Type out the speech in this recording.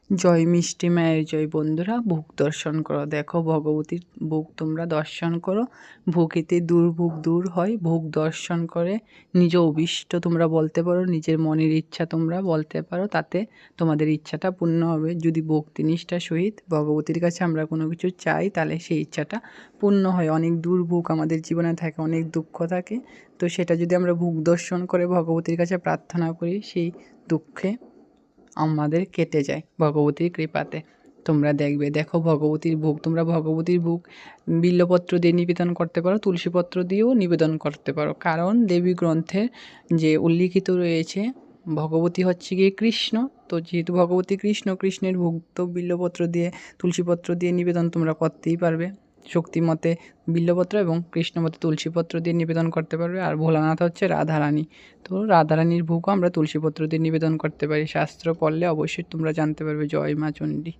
জয় মিষ্টি মায়ের জয়। বন্ধুরা, ভোগ দর্শন করো। দেখো ভগবতীর ভোগ তোমরা দর্শন করো। ভোগেতে দুর্ভোগ দূর হয়। ভোগ দর্শন করে নিজ অভীষ্ট তোমরা বলতে পারো, নিজের মনের ইচ্ছা তোমরা বলতে পারো, তাতে তোমাদের ইচ্ছাটা পূর্ণ হবে। যদি ভক্তি নিষ্ঠার সহিত ভগবতীর কাছে আমরা কোনো কিছু চাই, তাহলে সেই ইচ্ছাটা পূর্ণ হয়। অনেক দুর্ভোগ আমাদের জীবনে থাকে, অনেক দুঃখ থাকে, তো সেটা যদি আমরা ভোগ দর্শন করে ভগবতীর কাছে প্রার্থনা করি, সেই দুঃখে আমাদের কেটে যায় ভগবতীর কৃপাতে। তোমরা দেখো ভগবতীর ভোগ, তোমরা ভগবতীর ভোগ বিল্বপত্র দিয়ে নিবেদন করতে পারো, তুলসীপত্র দিয়েও নিবেদন করতে পারো। কারণ দেবী গ্রন্থে যে উল্লিখিত রয়েছে, ভগবতী হচ্ছে গিয়ে কৃষ্ণ। তো যেহেতু ভগবতী কৃষ্ণ, কৃষ্ণের ভোগ তো বিল্বপত্র দিয়ে তুলসীপত্র দিয়ে নিবেদন তোমরা করতেই পারবে। শক্তিমতে বিল্বপত্র এবং কৃষ্ণমতে তুলসীপত্র দিয়ে নিবেদন করতে পারবে। আর ভোলানাথ হচ্ছে রাধারানী, তো রাধারানীর ভোগও আমরা তুলসীপত্র দিয়ে নিবেদন করতে পারি। শাস্ত্র পড়লে অবশ্যই তোমরা জানতে পারবে। জয় মা চণ্ডী।